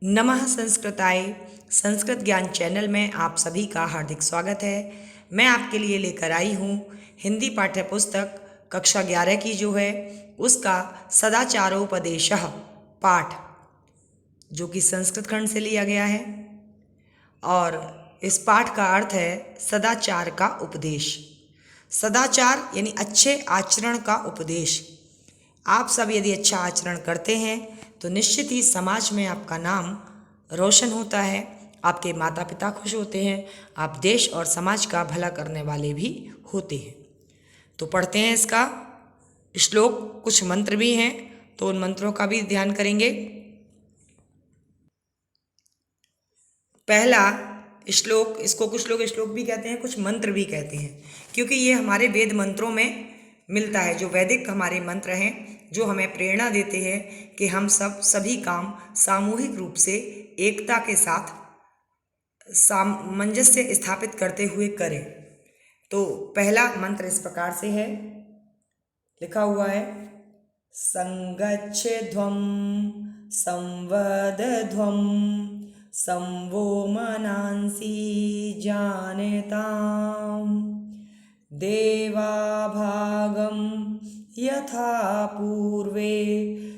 नमः संस्कृताय। संस्कृत ज्ञान चैनल में आप सभी का हार्दिक स्वागत है। मैं आपके लिए लेकर आई हूँ हिंदी पाठ्य पुस्तक कक्षा 11 की जो है उसका सदाचारोपदेशः पाठ, जो कि संस्कृत खंड से लिया गया है। और इस पाठ का अर्थ है सदाचार का उपदेश। सदाचार यानी अच्छे आचरण का उपदेश। आप सब यदि अच्छा आचरण करते हैं तो निश्चित ही समाज में आपका नाम रोशन होता है, आपके माता पिता खुश होते हैं, आप देश और समाज का भला करने वाले भी होते हैं। तो पढ़ते हैं इसका श्लोक। कुछ मंत्र भी हैं तो उन मंत्रों का भी ध्यान करेंगे। पहला श्लोक, इसको कुछ लोग श्लोक भी कहते हैं, कुछ मंत्र भी कहते हैं, क्योंकि ये हमारे वेद मंत्रों में मिलता है। जो वैदिक हमारे मंत्र हैं जो हमें प्रेरणा देते हैं कि हम सब सभी काम सामूहिक रूप से एकता के साथ सामंजस्य स्थापित करते हुए करें। तो पहला मंत्र इस प्रकार से है, लिखा हुआ है संगच्छध्वं संवदध्वं संवो मनांसि जानताम् देवाभागं यथा पूर्वे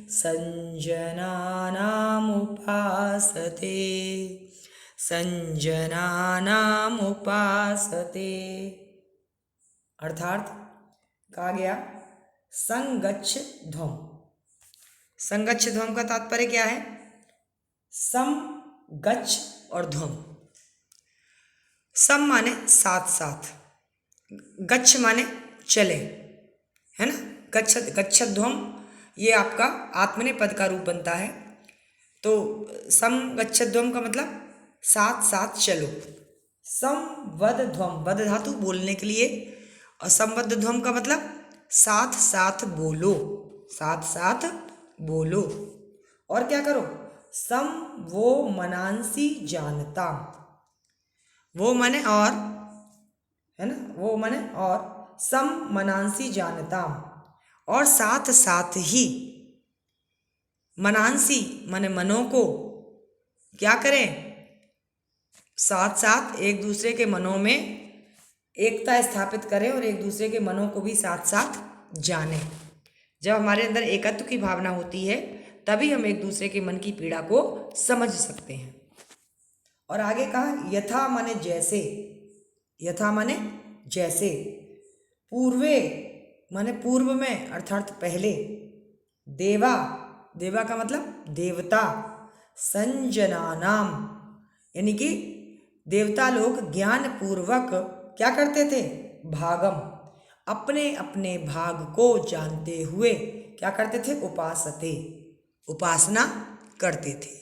संजनानामुपासते संजनानामुपासते। अर्थात कहा गया संगच्छ ध्वम। संगच्छ ध्वम का तात्पर्य क्या है? सम, गच्छ और ध्वम। सम माने साथ साथ, गच्छ माने चले, है ना। गच्छत ध्वम ये आपका आत्मनेपद का रूप बनता है। तो सम गच्छत ध्वम का मतलब साथ साथ चलो। संवद ध्वम, वद धातु बोलने के लिए, और संबद्ध ध्वम का मतलब साथ साथ बोलो, साथ साथ बोलो। और क्या करो? सम वो मनांसी जानता, वो माने और, है ना, वो माने और, सम मनांसी जानता, और साथ साथ ही। मनांसी माने मनों को क्या करें? साथ साथ एक दूसरे के मनों में एकता स्थापित करें और एक दूसरे के मनों को भी साथ साथ जानें। जब हमारे अंदर एकत्व की भावना होती है तभी हम एक दूसरे के मन की पीड़ा को समझ सकते हैं। और आगे कहा यथा माने जैसे, यथा माने जैसे, पूर्वे माने पूर्व में अर्थात पहले, देवा, देवा का मतलब देवता, संजनानाम यानी कि देवता लोग ज्ञान पूर्वक क्या करते थे? भागम, अपने अपने भाग को जानते हुए क्या करते थे? उपासते, उपासना करते थे।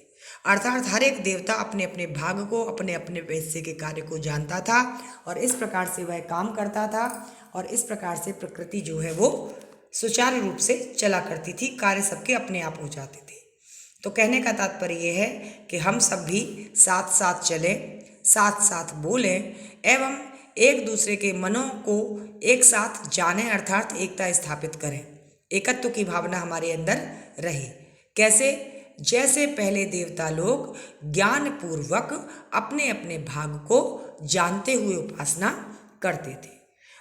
अर्थात हर एक देवता अपने अपने भाग को, अपने अपने हिस्से के कार्य को जानता था और इस प्रकार से वह काम करता था, और इस प्रकार से प्रकृति जो है वो सुचारू रूप से चला करती थी, कार्य सबके अपने आप हो जाते थे। तो कहने का तात्पर्य यह है कि हम सब भी साथ साथ चलें, साथ साथ बोलें एवं एक दूसरे के मनों को एक साथ जानें, अर्थात एकता स्थापित करें, एकत्व की भावना हमारे अंदर रहे। कैसे? जैसे पहले देवता लोग ज्ञान पूर्वक अपने अपने भाग को जानते हुए उपासना करते थे।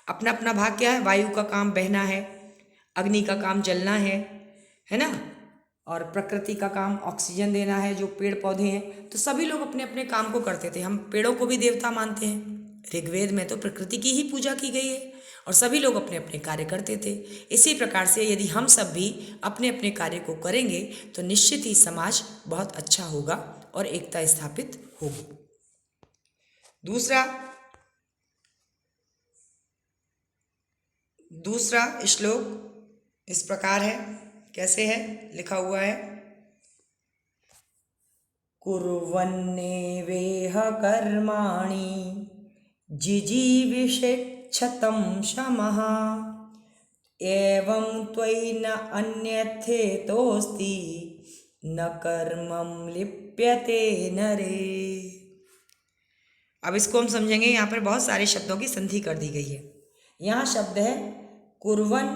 अपना अपना भाग क्या है? वायु का काम बहना है, अग्नि का काम जलना है ना, और प्रकृति का काम ऑक्सीजन देना है, जो पेड़ पौधे हैं। तो सभी लोग अपने अपने काम को करते थे। हम पेड़ों को भी देवता मानते हैं, ऋग्वेद में तो प्रकृति की ही पूजा की गई है, और सभी लोग अपने अपने कार्य करते थे। इसी प्रकार से यदि हम सब भी अपने अपने कार्य को करेंगे तो निश्चित ही समाज बहुत अच्छा होगा और एकता स्थापित होगी। दूसरा श्लोक इस प्रकार है, कैसे है? लिखा हुआ है कुर्वन्नेवेह कर्माणि जिजीविषेच्छतं शमः एवं त्वयि न अन्यथेतोस्ति न कर्मं लिप्यते नरे। अब इसको हम समझेंगे। यहाँ पर बहुत सारे शब्दों की संधि कर दी गई है। यहाँ शब्द है कुर्वन,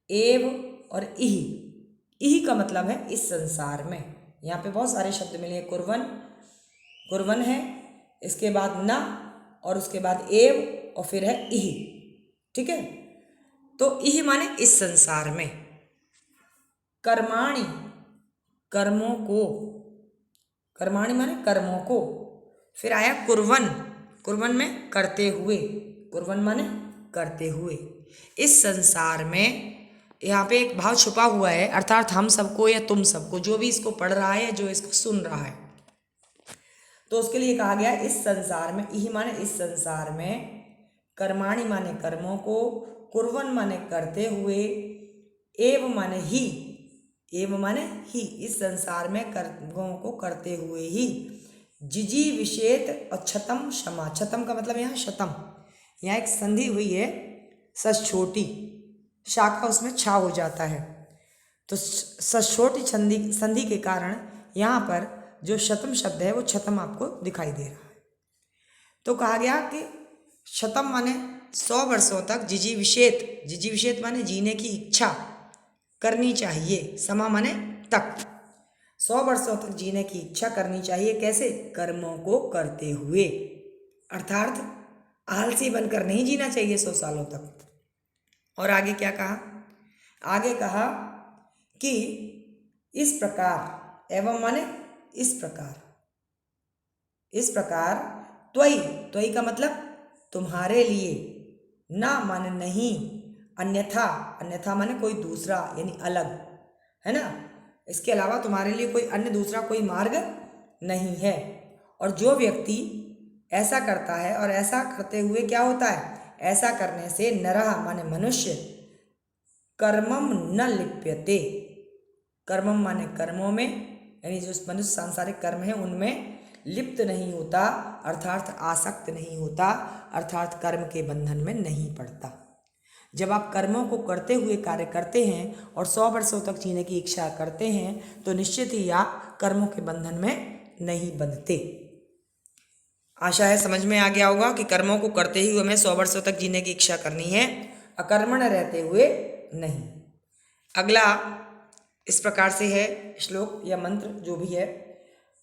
एव और इहि। इहि का मतलब है इस संसार में, यहाँ पे बहुत सारे शब्द मिले हैं। कुर्वन, कुर्वन है, इसके बाद न, और उसके बाद एव, और फिर है इह। ठीक है, तो इह माने इस संसार में, कर्माणि कर्मों को, कर्माणि माने कर्मों को, फिर आया कुर्वन, कुर्वन में करते हुए, कुर्वन माने करते हुए, इस संसार में। यहाँ पे एक भाव छुपा हुआ है, अर्थात हम सबको या तुम सबको, जो भी इसको पढ़ रहा है या जो इसको सुन रहा है, तो उसके लिए कहा गया इस संसार में, इह माने इस संसार में, कर्माणि माने कर्मों को, कुर्वन माने करते हुए, एव माने ही, एव माने ही, इस संसार में कर्मों को करते हुए ही, जिजी विषेत और छतम क्षमा, छतम का मतलब यहाँ शतम, यहाँ एक संधि हुई है, सस छोटी, शाखा उसमें छा हो जाता है, तो सस छोटी संधि के कारण यहाँ पर जो शतम शब्द है वो छतम आपको दिखाई दे रहा है। तो कहा गया कि शतम माने 100 वर्षों तक, जिजी विषेत, जिजी विषेत माने जीने की इच्छा करनी चाहिए, समा माने तक, 100 वर्षों तक जीने की इच्छा करनी चाहिए, कैसे? कर्मों को करते हुए, अर्थात आलसी बनकर नहीं जीना चाहिए 100 सालों तक। और आगे क्या कहा? आगे कहा कि इस प्रकार, एवं माने इस प्रकार, इस प्रकार, त्वयि, त्वयि का मतलब तुम्हारे लिए, ना माने नहीं, अन्यथा, अन्यथा माने कोई दूसरा, यानी अलग, है ना, इसके अलावा तुम्हारे लिए कोई अन्य दूसरा कोई मार्ग नहीं है। और जो व्यक्ति ऐसा करता है, और ऐसा करते हुए क्या होता है? ऐसा करने से नरः माने मनुष्य, कर्मम न लिप्यते, कर्मम माने कर्मों में, यानी जो मनुष्य सांसारिक कर्म है उनमें लिप्त नहीं होता, अर्थात आसक्त नहीं होता, अर्थात कर्म के बंधन में नहीं पड़ता। जब आप कर्मों को करते हुए कार्य करते हैं और 100 वर्षों तक जीने की इच्छा करते हैं, तो निश्चित ही आप कर्मों के बंधन में नहीं बंधते। आशा है समझ में आ गया होगा कि कर्मों को करते ही हमें 100 वर्षों तक जीने की इच्छा करनी है, अकर्मण्य रहते हुए नहीं। अगला इस प्रकार से है श्लोक या मंत्र जो भी है,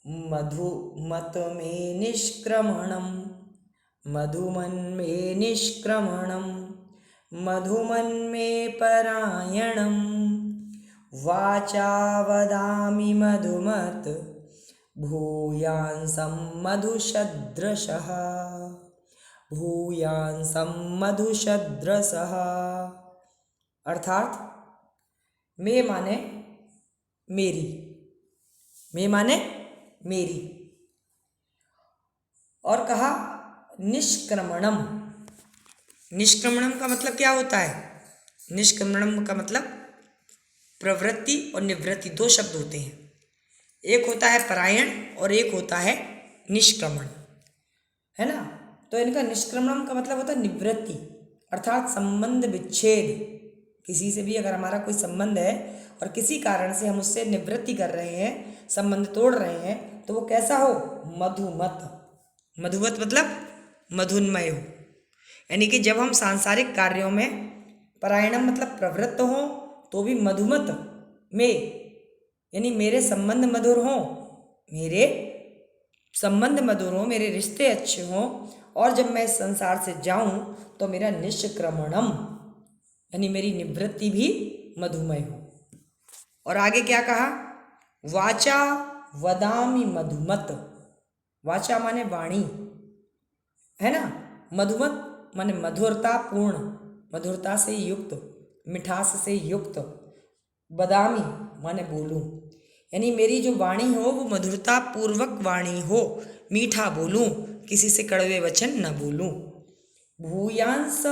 मधुमत में निष्क्रमणम, मधुमन में निष्क्रमणम, मधुमन में परायणम, वाचा वदामि मधुमत, भूयांसम मधुसदृशः, भूयांसम मधुसदृशः, अर्थात मैं माने मेरी, मैं माने मेरी। और कहा निष्क्रमणम, निष्क्रमणम का मतलब क्या होता है? निष्क्रमणम का मतलब प्रवृत्ति और निवृत्ति, 2 शब्द होते हैं, एक होता है परायण और एक होता है निष्क्रमण, है ना। तो इनका निष्क्रमणम का मतलब होता है निवृत्ति, अर्थात संबंध विच्छेद। किसी से भी अगर हमारा कोई संबंध है और किसी कारण से हम उससे निवृत्ति कर रहे हैं, संबंध तोड़ रहे हैं, तो वो कैसा हो? मधुमत, मधुमत मतलब मधुन्मय हो, यानी कि जब हम सांसारिक कार्यों में परायणम मतलब प्रवृत्त हों, तो भी मधुमत में, यानी मेरे संबंध मधुर हों, मेरे संबंध मधुर हों, मेरे रिश्ते अच्छे हों, और जब मैं इस संसार से जाऊं तो मेरा निष्क्रमणम यानी मेरी निवृत्ति भी मधुमय हो। और आगे क्या कहा? वाचा वदामि मधुमत, वाचा माने वाणी, है ना, मधुमत माने मधुरता पूर्ण, मधुरता से युक्त, मिठास से युक्त, वदामि माने बोलूं, यानी मेरी जो वाणी हो वो मधुरता पूर्वक वाणी हो, मीठा बोलूं, किसी से कड़वे वचन न बोलूं। भूयांस,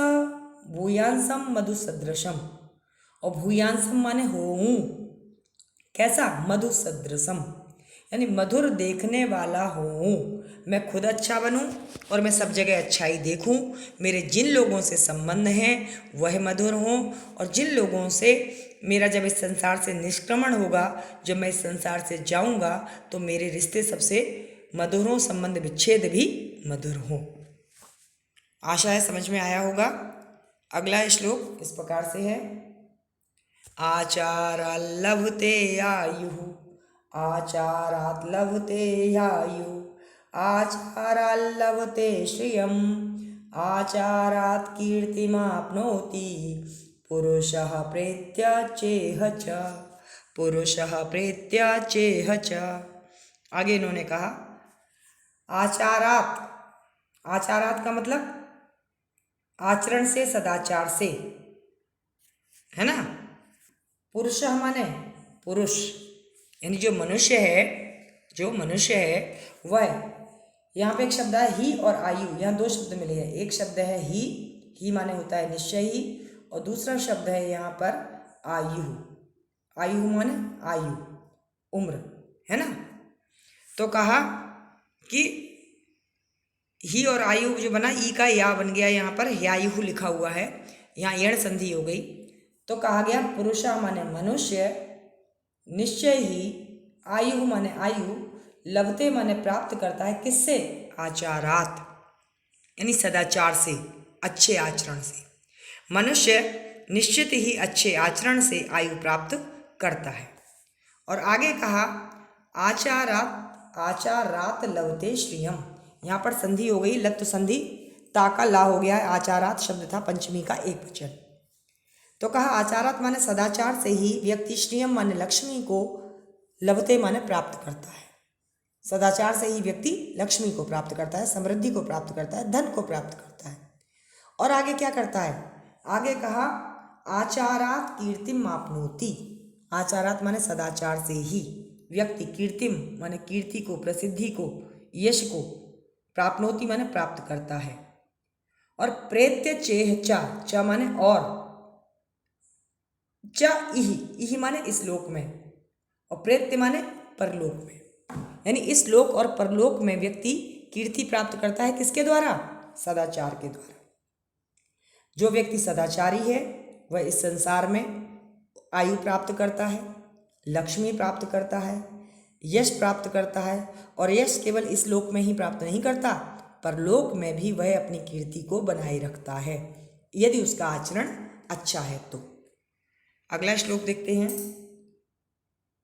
भूयांसम मधु सदृशम, और भूयांसम माने होऊं, कैसा? मधु सदृशम, यानी मधुर देखने वाला होऊं, मैं खुद अच्छा बनूं और मैं सब जगह अच्छाई देखूं, मेरे जिन लोगों से संबंध हैं वह मधुर हों, और जिन लोगों से मेरा जब इस संसार से निष्क्रमण होगा, जब मैं इस संसार से जाऊंगा, तो मेरे रिश्ते सबसे मधुर हों, संबंध विच्छेद भी मधुर हों। आशा है समझ में आया होगा। अगला श्लोक इस प्रकार से है, आचारा लभते आयु, आचारात् लभते ह्यायु आचाराल्लभते श्रियम् आचारात् कीर्तिमाप्नोति पुरुषः प्रेत्याचेह च पुरुषः प्रेत्याचेह च। आगे इन्होंने कहा आचारात, आचारात का मतलब आचरण से, सदाचार से, है ना। पुरुष माने पुरुष, यानी जो मनुष्य है, जो मनुष्य है वह, यहाँ पे एक शब्द है ही और आयु, यहाँ दो शब्द मिले हैं। एक शब्द है ही माने होता है निश्चय ही, और दूसरा शब्द है यहाँ पर आयु। आयु माने आयु, उम्र, है ना। तो कहा कि ही और आयु जो बना, ई का या बन गया, यहाँ पर ह्यायु लिखा हुआ है, यहाँ यण संधि हो गई। तो कहा गया पुरुषा माने मनुष्य, निश्चय ही, आयु माने आयु, लभते माने प्राप्त करता है, किससे? आचारात, यानी सदाचार से, अच्छे आचरण से। मनुष्य निश्चित ही अच्छे आचरण से आयु प्राप्त करता है। और आगे कहा आचारात, आचारात लभते श्रियम, यहाँ पर संधि हो गई, लत्त संधि, ताका ला हो गया है, आचारात शब्द था पंचमी का एक वचन। तो कहा आचारात माने सदाचार से ही व्यक्ति श्रियम माने लक्ष्मी को, लभते माने प्राप्त करता है। सदाचार से ही व्यक्ति लक्ष्मी को प्राप्त करता है, समृद्धि को प्राप्त करता है, धन को प्राप्त करता है। और आगे क्या करता है? आगे कहा आचारात कीर्तिम मापनोति, आचारात माने सदाचार से ही व्यक्ति कीर्तिम माने कीर्ति को, प्रसिद्धि को, यश को, प्राप्नोति माने प्राप्त करता है। और प्रेत्य चेह च माने और, च इहि माने इस लोक में, और प्रेत्य माने परलोक में, यानी इस लोक और परलोक में व्यक्ति कीर्ति प्राप्त करता है। किसके द्वारा? सदाचार के द्वारा। जो व्यक्ति सदाचारी है वह इस संसार में आयु प्राप्त करता है, लक्ष्मी प्राप्त करता है, यश प्राप्त करता है, और यश केवल इस लोक में ही प्राप्त नहीं करता, परलोक में भी वह अपनी कीर्ति को बनाए रखता है, यदि उसका आचरण अच्छा है तो। अगला श्लोक देखते हैं।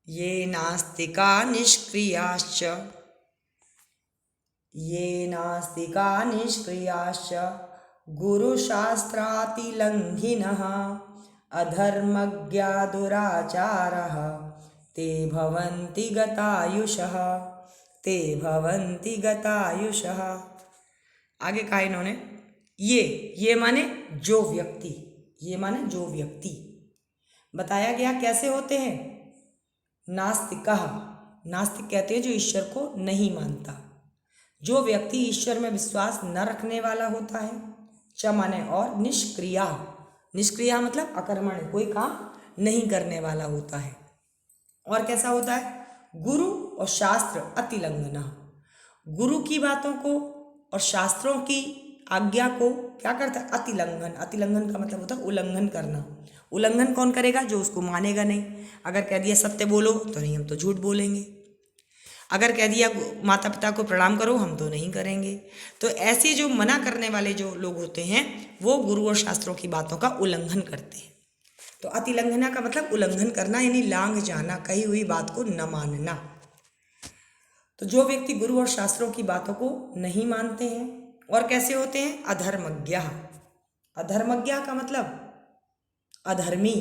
ये नास्तिका निष्क्रियाश्च, ये नास्तिका निष्क्रियाश्च गुरुशास्त्रातिलङ्घिनः अधर्मज्ञा दुराचारः ते भवन्ति गतायुषः, ते भवन्ति गतायुषः। आगे कहा इन्होंने ये माने जो व्यक्ति, ये माने जो व्यक्ति, बताया गया कैसे होते हैं। नास्तिका, नास्तिक कहते हैं जो ईश्वर को नहीं मानता, जो व्यक्ति ईश्वर में विश्वास न रखने वाला होता है। च माने और, निष्क्रिया, निष्क्रिया मतलब अकर्मण्य, कोई काम नहीं करने वाला होता है। और कैसा होता है? गुरु और शास्त्र अतिलंघना, गुरु की बातों को और शास्त्रों की आज्ञा को क्या करता है? अतिलंघन। अतिलंघन का मतलब होता है उल्लंघन करना। उल्लंघन कौन करेगा? जो उसको मानेगा नहीं। अगर कह दिया सत्य बोलो तो नहीं, हम तो झूठ बोलेंगे। अगर कह दिया माता पिता को प्रणाम करो, हम तो नहीं करेंगे। तो ऐसे जो मना करने वाले जो लोग होते हैं वो गुरु और शास्त्रों की बातों का उल्लंघन करते हैं। तो अतिलंघना का मतलब उल्लंघन करना, यानी लांघ जाना, कही हुई बात को न मानना। तो जो व्यक्ति गुरु और शास्त्रों की बातों को नहीं मानते हैं और कैसे होते हैं? अधर्मज्ञ। अधर्मज्ञ का मतलब अधर्मी,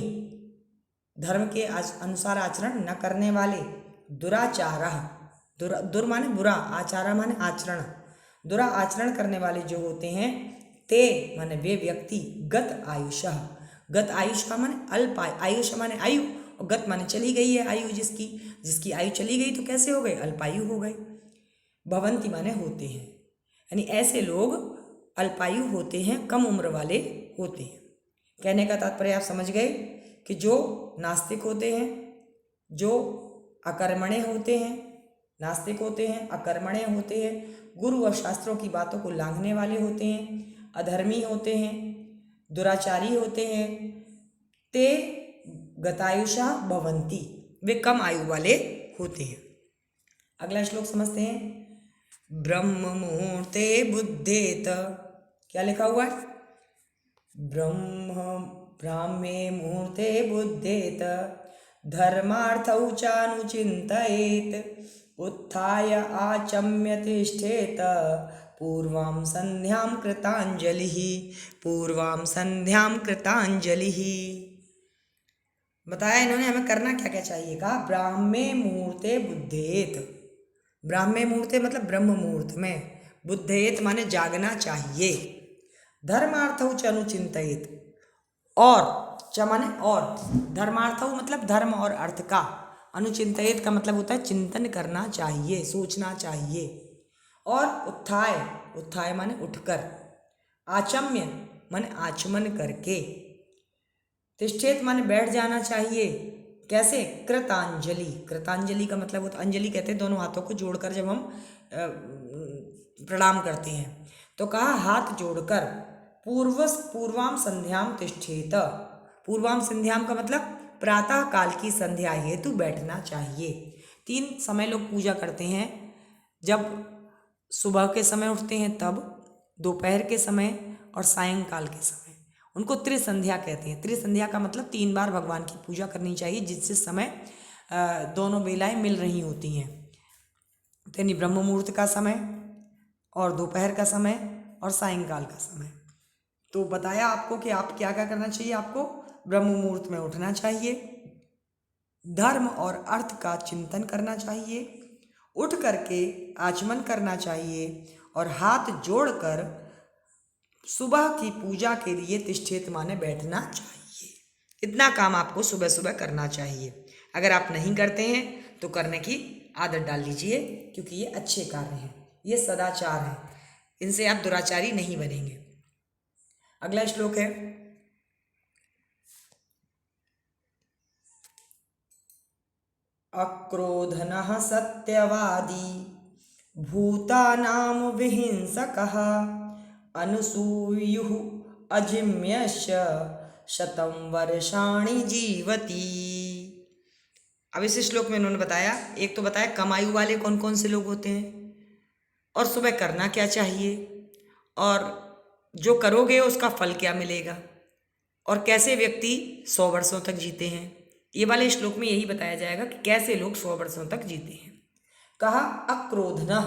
धर्म के अनुसार आचरण न करने वाले। दुराचार, दुर माने बुरा, आचारा माने आचरण, बुरा आचरण करने वाले जो होते हैं, ते माने वे व्यक्ति, गत आयुषः, गत आयुष का माने अल्प आयुष माने आयु, और गत माने चली गई है आयु, जिसकी आयु चली गई तो कैसे हो गए? अल्पायु हो गए। भवंती माने होते हैं, यानी ऐसे लोग अल्पायु होते हैं, कम उम्र वाले होते हैं। कहने का तात्पर्य आप समझ गए कि जो नास्तिक होते हैं, जो अकर्मण्य होते हैं, नास्तिक होते हैं, अकर्मण्य होते हैं, गुरु और शास्त्रों की बातों को लांघने वाले होते हैं, अधर्मी होते हैं, दुराचारी होते हैं, ते गतायुषा भवंती, वे कम आयु वाले होते हैं। अगला श्लोक समझते हैं। ब्रह्म मुहूर्ते बुद्धेत, क्या लिखा हुआ है? ब्राह्मे मुहूर्ते बुद्धेत धर्मार्थौ चानुचिन्तयेत् उत्थाय आचम्य तिष्ठेत पूर्वां संध्यां कृतांजलिः। पूर्वां संध्यां कृतांजलिः। बताया इन्होंने हमें करना क्या क्या चाहिए। कहा ब्राह्मे मुहूर्ते बुद्धेत। ब्राह्मे मुहूर्ते मतलब ब्रह्म मुहूर्त में, बुद्धेत माने जागना चाहिए। धर्मार्थौ च अनुचिंतयेत, और च माने और, धर्मार्थौ मतलब धर्म और अर्थ का, अनुचिंतयेत का मतलब होता है चिंतन करना चाहिए, सोचना चाहिए। और उत्थाय, उत्थाय माने उठकर, आचम्य माने आचमन करके, तिष्ठेत माने बैठ जाना चाहिए। कैसे? कृतांजलि, कृतांजलि का मतलब होता, अंजलि कहते हैं दोनों हाथों को जोड़कर जब हम प्रणाम करते हैं। तो कहा हाथ जोड़कर, पूर्वाम संध्याम तिष्ठेत। पूर्वाम संध्याम का मतलब प्रातः काल की संध्या हेतु बैठना चाहिए। 3 समय लोग पूजा करते हैं, जब सुबह के समय उठते हैं तब, दोपहर के समय और सायंकाल के समय। उनको त्रिसंध्या कहते हैं। त्रिसंध्या का मतलब 3 बार भगवान की पूजा करनी चाहिए, जिससे समय दोनों बेलाएं मिल रही होती हैं। यानी ब्रह्म मुहूर्त का समय और दोपहर का समय और सायंकाल का समय। तो बताया आपको कि आप क्या क्या करना चाहिए। आपको ब्रह्म मुहूर्त में उठना चाहिए, धर्म और अर्थ का चिंतन करना चाहिए, उठ करके आचमन करना चाहिए और हाथ जोड़कर सुबह की पूजा के लिए तिष्ठेत माने बैठना चाहिए। इतना काम आपको सुबह सुबह करना चाहिए। अगर आप नहीं करते हैं तो करने की आदत डाल लीजिए, क्योंकि ये अच्छे कार्य हैं, ये सदाचार हैं, इनसे आप दुराचारी नहीं बनेंगे। अगला श्लोक है अक्रोधनः सत्यवादी भूतानां विहिंसकः अनसूयुः अजिम्यश्च शतं वर्षाणि जीवति। अब इस श्लोक में इन्होंने बताया, एक तो बताया कम आयु वाले कौन कौन से लोग होते हैं, और सुबह करना क्या चाहिए, और जो करोगे उसका फल क्या मिलेगा, और कैसे व्यक्ति 100 वर्षों तक जीते हैं। ये वाले श्लोक में यही बताया जाएगा कि कैसे लोग 100 वर्षों तक जीते हैं। कहा अक्रोधना,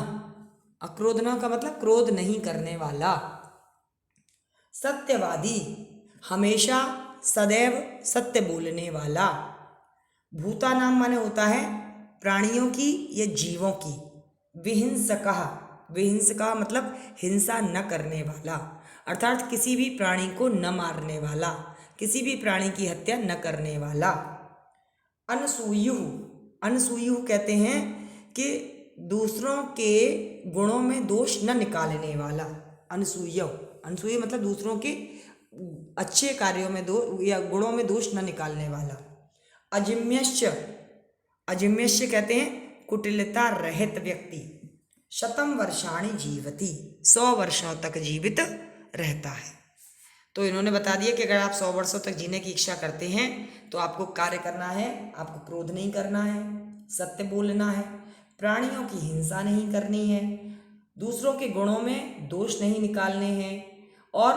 अक्रोधना का मतलब क्रोध नहीं करने वाला, सत्यवादी हमेशा सदैव सत्य बोलने वाला, भूता नाम माने होता है प्राणियों की या जीवों की, विहिंसकः, विहिंसका मतलब हिंसा न करने वाला, अर्थात किसी भी प्राणी को न मारने वाला, किसी भी प्राणी की हत्या न करने वाला। अनसूयुः, अनसूयुः कहते हैं कि दूसरों के गुणों में दोष न निकालने वाला। अनसूय, अनसूय मतलब दूसरों के अच्छे कार्यों में या गुणों में दोष न निकालने वाला। अजिम्यश्च, अजिम्यश्च कहते हैं कुटिलता रहित व्यक्ति। शतम वर्षाणि जीवति, 100 वर्षों तक जीवित रहता है। तो इन्होंने बता दिया कि अगर आप 100 वर्षों तक जीने की इच्छा करते हैं तो आपको कार्य करना है, आपको क्रोध नहीं करना है, सत्य बोलना है, प्राणियों की हिंसा नहीं करनी है, दूसरों के गुणों में दोष नहीं निकालने हैं, और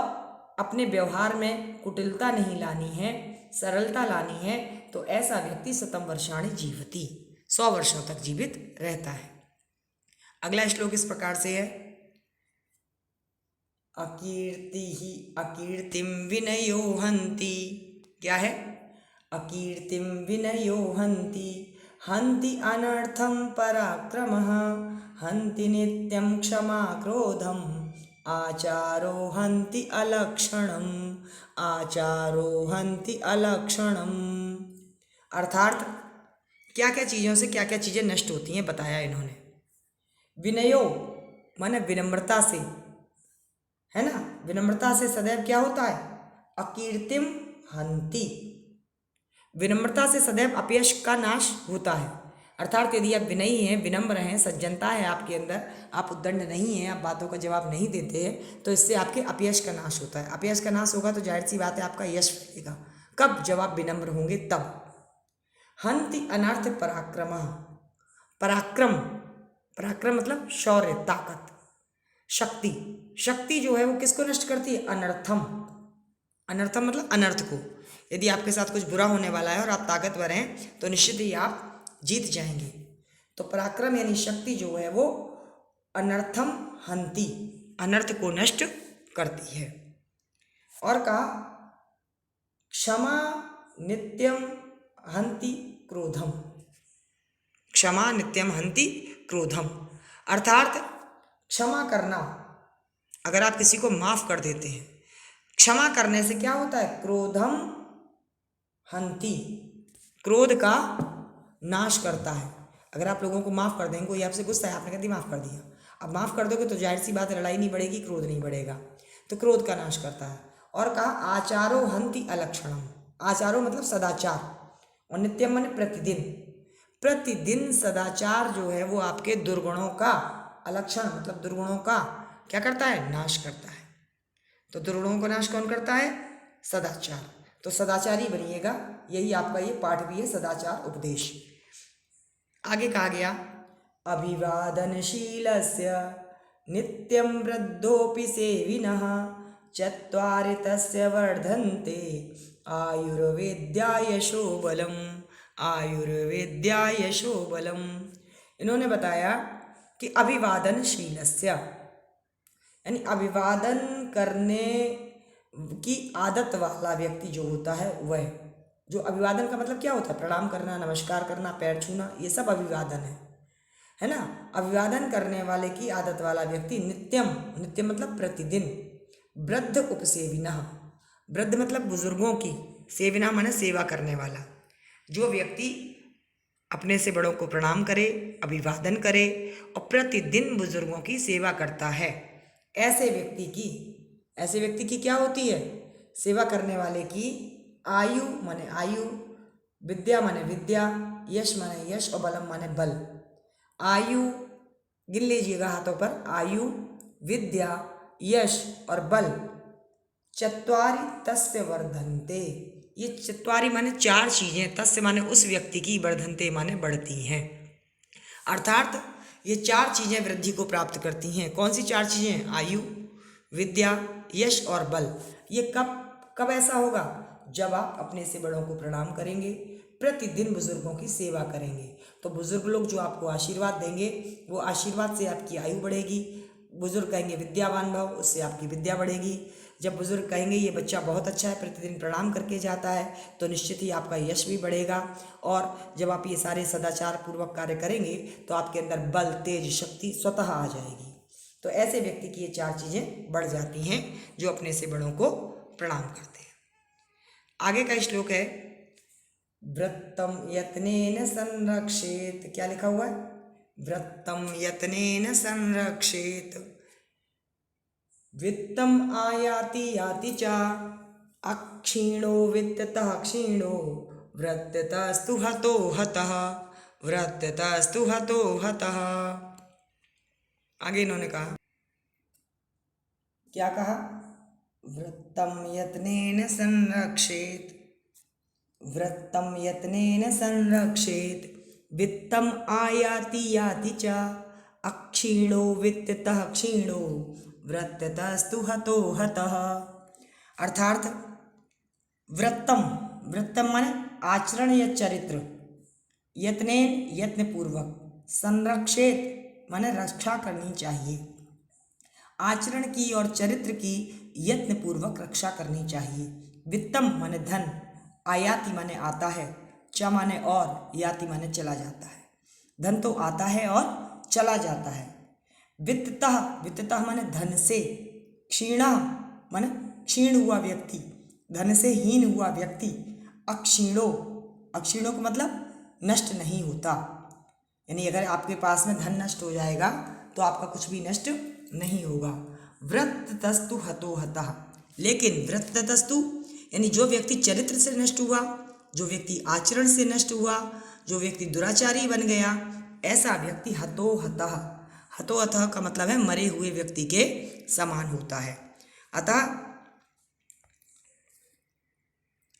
अपने व्यवहार में कुटिलता नहीं लानी है, सरलता लानी है। तो ऐसा व्यक्ति शतम वर्षाणि जीवति, 100 वर्षों तक जीवित रहता है। अगला श्लोक इस प्रकार से है अकीर्ति ही अकीर्तिम विनयो हन्ति। क्या है? अकीर्तिम विनयो हन्ति, हन्ति अनर्थम पराक्रमः, हन्ति नित्यं क्षमा क्रोधम, आचारो हन्ति अलक्षणम, आचारो हन्ति अलक्षणम। अर्थात क्या क्या चीज़ों से क्या क्या चीज़ें नष्ट होती हैं बताया इन्होंने। विनयो माने विनम्रता से, है ना, विनम्रता से सदैव क्या होता है? अकीर्तिम हन्ति, विनम्रता से सदैव अपयश का नाश होता है। अर्थात यदि आप विनयी हैं, विनम्र हैं, सज्जनता है आपके अंदर, आप उद्दंड नहीं हैं, आप बातों का जवाब नहीं देते हैं, तो इससे आपके अपयश का नाश होता है। अपयश का नाश होगा तो जाहिर सी बात है आपका यश फैलेगा। कब? जब आप विनम्र होंगे तब। हन्ति अनर्थ पराक्रम, पराक्रम, पराक्रम मतलब शौर्य, ताकत, शक्ति, शक्ति जो है वो किसको नष्ट करती है? अनर्थम, अनर्थम मतलब अनर्थ को, यदि आपके साथ कुछ बुरा होने वाला है और आप ताकतवर हैं तो निश्चित ही आप जीत जाएंगे। तो पराक्रम यानी शक्ति जो है वो अनर्थम हंति, अनर्थ को नष्ट करती है। और कहा क्षमा नित्यम हंति क्रोधम, क्षमा नित्यम हंति क्रोधम, अर्थात क्षमा करना, अगर आप किसी को माफ कर देते हैं, क्षमा करने से क्या होता है, क्रोधम हंति, क्रोध का नाश करता है। अगर आप लोगों को माफ कर देंगे, कोई आपसे गुस्सा है, आपने कभी माफ कर दिया, अब माफ कर दोगे तो जाहिर सी बात लड़ाई नहीं बढ़ेगी, क्रोध नहीं बढ़ेगा, तो क्रोध का नाश करता है। और कहा आचारो हंति अलक्षणम, आचारो मतलब सदाचार, और नित्यम माने प्रतिदिन, प्रतिदिन सदाचार जो है वो आपके दुर्गुणों का, अलक्षण मतलब दुर्गुणों का क्या करता है, नाश करता है। तो दुर्गुणों का नाश कौन करता है, सदाचार। तो सदाचारी बनिएगा, यही आपका ये पाठ भी है, सदाचार उपदेश। आगे कहा गया अभिवादनशीलस्य नित्यं वृद्धोऽपि सेविनः चत्वारि तस्य वर्धन्ते आयुर्वेद्या यशो बलम, आयुर्वेद्या यशो बलम। इन्होंने बताया कि अभिवादनशीलस्य यानी अभिवादन करने की आदत वाला व्यक्ति जो होता है वह, जो अभिवादन का मतलब क्या होता है, प्रणाम करना, नमस्कार करना, पैर छूना, ये सब अभिवादन है ना। अभिवादन करने वाले की आदत वाला व्यक्ति नित्यम, नित्यम मतलब प्रतिदिन, वृद्ध उपसेविना, वृद्ध मतलब बुजुर्गों की, सेविना माने सेवा करने वाला, जो व्यक्ति अपने से बड़ों को प्रणाम करे, अभिवादन करे और प्रतिदिन बुजुर्गों की सेवा करता है, ऐसे व्यक्ति की क्या होती है, सेवा करने वाले की आयु माने आयु, विद्या माने विद्या, यश माने यश और बलम माने बल। आयु गिन लीजिएगा हाथों पर, आयु, विद्या, यश और बल, चत्वारि तस्य वर्धन्ते, ये चत्वारि माने चार चीजें, तस्य माने उस व्यक्ति की, वर्धन्ते माने बढ़ती हैं, अर्थात ये चार चीजें वृद्धि को प्राप्त करती हैं। कौन सी चार चीजें, आयु, विद्या, यश और बल। ये कब कब ऐसा होगा, जब आप अपने से बड़ों को प्रणाम करेंगे, प्रतिदिन बुजुर्गों की सेवा करेंगे, तो बुजुर्ग लोग जो आपको आशीर्वाद देंगे वो आशीर्वाद से आपकी आयु बढ़ेगी। बुजुर्ग कहेंगे विद्यावान भव, उससे आपकी विद्या बढ़ेगी। जब बुजुर्ग कहेंगे ये बच्चा बहुत अच्छा है, प्रतिदिन प्रणाम करके जाता है, तो निश्चित ही आपका यश भी बढ़ेगा। और जब आप ये सारे सदाचार पूर्वक कार्य करेंगे तो आपके अंदर बल, तेज, शक्ति स्वतः आ जाएगी। तो ऐसे व्यक्ति की ये चार चीज़ें बढ़ जाती हैं जो अपने से बड़ों को प्रणाम करते हैं। आगे का श्लोक है वृत्तम यत्नेन संरक्षेत, क्या लिखा हुआ है, वृत्तम यत्नेन संरक्षेत वित्तम आयाति याति च अक्षीणो वित्ततः क्षीणो वृत्ततस्तु हतो हतः, वृत्ततस्तु हतो हतः। आगे इन्होंने कहा, क्या कहा, वृत्तम यत्नेन संरक्षेत, वृत्तम यत्नेन संरक्षेत वित्तम आयाति याति च अक्षीणो वित्ततः क्षीणो वृत्ततस्तु हतो हतः। अर्थात वृत्तम, वृत्तम माने आचरण या चरित्र, यत्नेन यत्न पूर्वक, संरक्षेत माने रक्षा करनी चाहिए, आचरण की और चरित्र की यत्न पूर्वक रक्षा करनी चाहिए। वित्तम माने धन, आयाति माने आता है, च माने और, याति माने चला जाता है। धन तो आता है और चला जाता है। वित्ततः, वित्ततः माने धन से, क्षीण माने क्षीण हुआ व्यक्ति, धन से हीन हुआ व्यक्ति, अक्षीणो, अक्षीणों का मतलब नष्ट नहीं होता, यानी अगर आपके पास में धन नष्ट हो जाएगा तो आपका कुछ भी नष्ट नहीं होगा। वृत्ततस्तु हतो हतः, लेकिन वृत्ततस्तु यानी जो व्यक्ति चरित्र से नष्ट हुआ, जो व्यक्ति आचरण से नष्ट हुआ, जो व्यक्ति दुराचारी बन गया, ऐसा व्यक्ति हतो हतः, हतो हतः का मतलब है मरे हुए व्यक्ति के समान होता है। अतः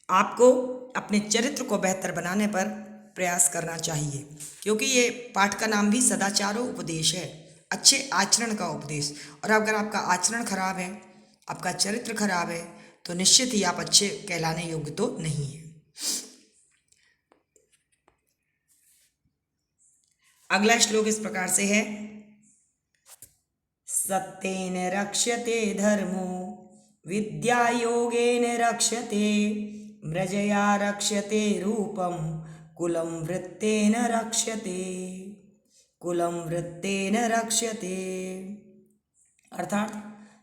आपको अपने चरित्र को बेहतर बनाने पर प्रयास करना चाहिए, क्योंकि ये पाठ का नाम भी सदाचारो उपदेश है, अच्छे आचरण का उपदेश। और अगर आपका आचरण खराब है, आपका चरित्र खराब है, तो निश्चित ही आप अच्छे कहलाने योग्य तो नहीं है। अगला श्लोक इस प्रकार से है, सत्येन रक्ष्यते धर्मो विद्या योगेन रक्ष्यते मृजया रक्ष्यते रूपम कुलं वृत्तेन रक्ष्यते, कुलं वृत्तेन रक्ष्यते। अर्थात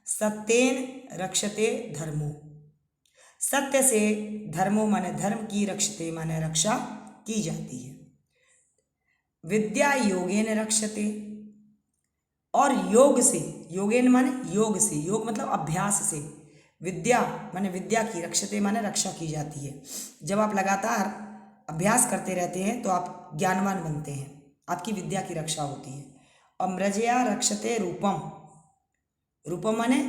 सत्येन रक्ष्यते धर्मो, सत्य से धर्मो माने धर्म की, रक्षते माने रक्षा की जाती है। विद्या योगेन रक्ष्यते, और योग से, योगेन माने योग से, योग मतलब अभ्यास से, विद्या माने विद्या की, रक्षते माने रक्षा की जाती है। जब आप लगातार अभ्यास करते रहते हैं तो आप ज्ञानवान बनते हैं, आपकी विद्या की रक्षा होती है। और मृजया रक्षते रूपम, रूपम माने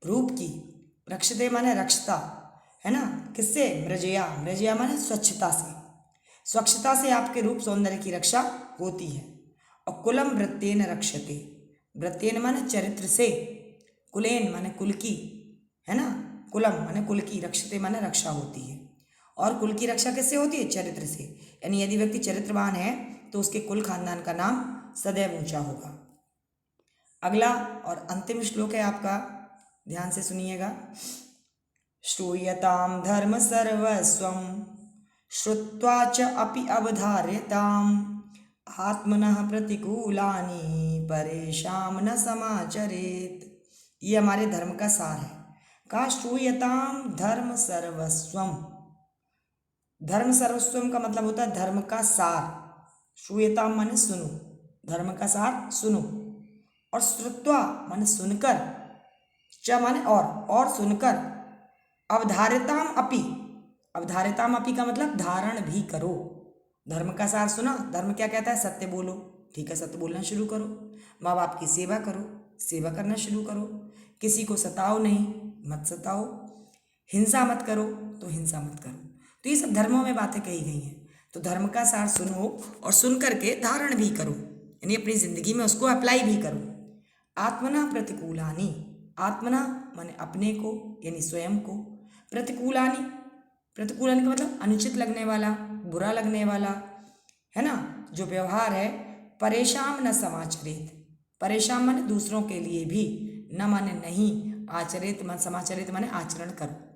रूप की, रक्षते माने रक्षता, है ना, किससे? मृजया, मृजया माने स्वच्छता से, स्वच्छता से आपके रूप सौंदर्य की रक्षा होती है। और कुलम वृत्तेन रक्षते, वृत्तेन माने चरित्र से, कुलेन माने कुल की, है ना, कुलम माने कुल की, रक्षते माने रक्षा होती है। और कुल की रक्षा किससे होती है? चरित्र से, यानी यदि व्यक्ति चरित्रवान है तो उसके कुल खानदान का नाम सदैव ऊंचा होगा। अगला और अंतिम श्लोक है आपका, ध्यान से सुनिएगा। श्रूयताम धर्म सर्वस्वम श्रुत्वा च अपि अवधार्यताम आत्मनः प्रतिकूलानि परेशान न समाचरेत। ये हमारे धर्म का सार है। कहा श्रूयताम धर्म सर्वस्वम, धर्म सर्वस्वम का मतलब होता है धर्म का सार। श्रूयताम माने सुनो, धर्म का सार सुनो। और श्रुत्वा माने सुनकर, च माने और सुनकर, अवधार्यताम अपि, अवधार्यताम अपि का मतलब धारण भी करो। धर्म का सार सुना, धर्म क्या कहता है? सत्य बोलो, ठीक है, सत्य बोलना शुरू करो। माँ बाप की सेवा करो, सेवा करना शुरू करो। किसी को सताओ नहीं, मत सताओ। हिंसा मत करो, तो हिंसा मत करो। तो ये सब धर्मों में बातें कही गई हैं। तो धर्म का सार सुनो और सुन करके धारण भी करो, यानी अपनी जिंदगी में उसको अप्लाई भी करो। आत्मना प्रतिकूलानि, आत्मना माने अपने को, यानी स्वयं को, प्रतिकूलानि, प्रतिकूलानि का मतलब अनुचित लगने वाला, बुरा लगने वाला, है ना, जो व्यवहार है, परेशान न समाचरित, परेशान माने दूसरों के लिए भी, न माने नहीं, आचरित मन, समाचरित माने आचरण करो।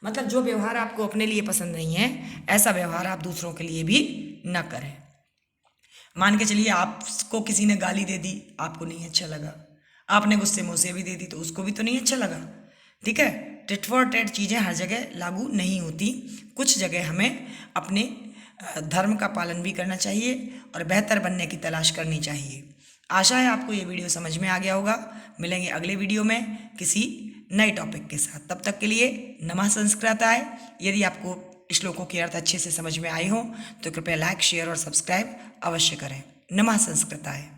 मतलब जो व्यवहार आपको अपने लिए पसंद नहीं है, ऐसा व्यवहार आप दूसरों के लिए भी न करें। मान के चलिए आपको किसी ने गाली दे दी, आपको नहीं अच्छा लगा, आपने गुस्से में उसे भी दे दी तो उसको भी तो नहीं अच्छा लगा, ठीक है। टिट फॉर टैट चीज़ें हर जगह लागू नहीं होती। कुछ जगह हमें अपने धर्म का पालन भी करना चाहिए और बेहतर बनने की तलाश करनी चाहिए। आशा है आपको ये वीडियो समझ में आ गया होगा। मिलेंगे अगले वीडियो में किसी नए टॉपिक के साथ। तब तक के लिए नमः संस्कृताय। यदि आपको श्लोकों के अर्थ अच्छे से समझ में आए हों तो कृपया लाइक, शेयर और सब्सक्राइब अवश्य करें। नमः संस्कृताय।